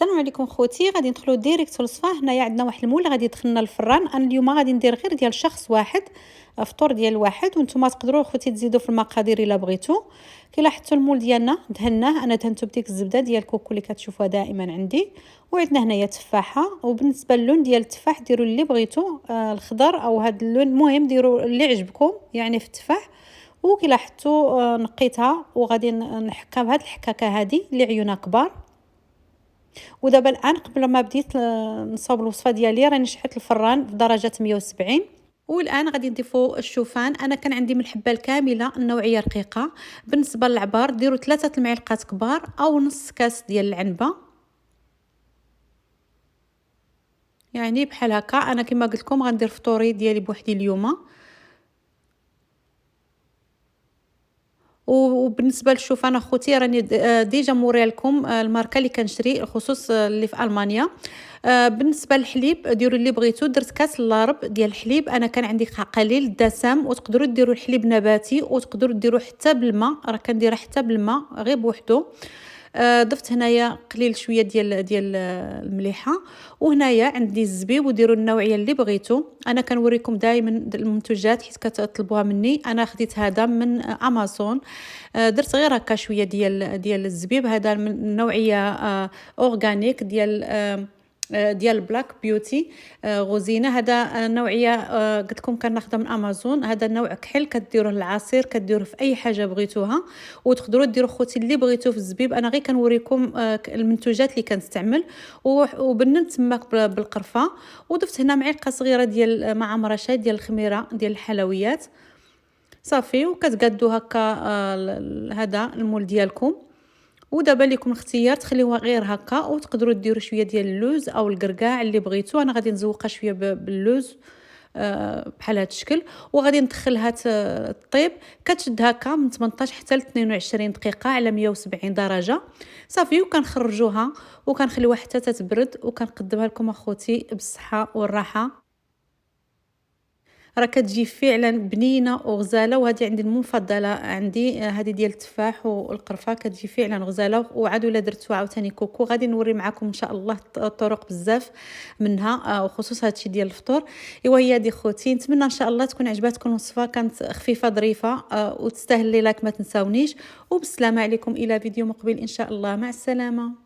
السلام عليكم خوتي. غادي ندخلوا ديريكت للوصفه. هنايا عندنا واحد المول غادي يدخلنا الفران. انا اليوم غادي ندير غير ديال شخص واحد، فطور ديال واحد، وانتم تقدروا خوتي تزيدوا في المقادير الا بغيتوا. كي لاحظتوا المول ديالنا دهناه، انا دهنته بديك الزبده ديال الكوكو اللي كتشوفوها دائما عندي. وعندنا هنايا تفاحه، وبالنسبه للون ديال التفاح ديروا اللي بغيتوا، الخضر او هذا اللون، المهم ديروا اللي عجبكم يعني في التفاح. وكي لاحظتوا نقيتها وغادي نحكها بهاد الحكاكه هذه اللي عيونها كبار. ودابا الان قبل ما بديت نصاوب الوصفه ديالي راني شحت الفران في درجه 170. والان غادي نضيفوا الشوفان. انا كان عندي من الحبه الكامله النوعيه رقيقه. بالنسبه للعبار ديروا 3 المعالق كبار او نص كاس ديال العنبه، يعني بحال هكا. انا كما قلت لكم غندير فطوري ديالي بوحدي اليوم. وبالنسبه للشوفان اخوتي راني ديجا موريه لكم الماركه اللي كنشري، الخصوص اللي في المانيا. بالنسبه للحليب ديروا اللي بغيتوا. درت كاس الا ربع ديال الحليب، انا كان عندي قليل الدسم، وتقدروا ديروا الحليب نباتي وتقدروا ديروا حتى بالماء، راه كنديرها حتى بالماء غير بوحدو. ضفت هنايا قليل شويه ديال المليحه. وهنايا عندي الزبيب، وديروا النوعيه اللي بغيتوا. انا كنوريكم دائما المنتوجات حيت كتطلبوها مني. انا خديت هذا من امازون. درت غير هكا شويه ديال الزبيب. هذا من النوعيه اورغانيك ديال بلاك بيوتي غوزينه. هذا نوعيه قلت لكم كناخذها من امازون. هذا النوع كحل، كديروه للعصير، كديروه في اي حاجه بغيتوها. وتقدروا ديروا خوتي اللي بغيتو في الزبيب. انا غير كنوريكم المنتوجات اللي كنستعمل. وبننت تماك بالقرفه. وضفت هنا معلقه صغيره ديال معمره شاي ديال الخميره ديال الحلويات صافي. وكتقادوا هكا هذا المول ديالكم. ودابا لكم الاختيار تخليوها غير هكا، وتقدروا ديروا شويه ديال اللوز او القرقاع اللي بغيتو. انا غادي نزوقها شويه باللوز بحال هذا الشكل. وغادي ندخلها طيب. كتشد هكا من 18 حتى ل 22 دقيقه على 170 درجه صافي. وكنخرجوها وكنخليوها حتى تتبرد، وكنقدمها لكم اخوتي بالصحه والراحه. راه كتجي فعلا بنينه وغزاله. وهذه عندي المفضله عندي، هذه ديال التفاح والقرفه كتجي فعلا غزاله. وعاد الا درتو عاوتاني كوكو غادي نوري معكم ان شاء الله الطرق بزاف منها، وخصوص هادشي ديال الفطور. ايوا هي هذه خوتي، نتمنى ان شاء الله تكون عجباتكم الوصفه، كانت خفيفه ظريفه وتستاهل لي لايك ما تنساونيش. وبالسلامه عليكم الى فيديو مقبل ان شاء الله. مع السلامه.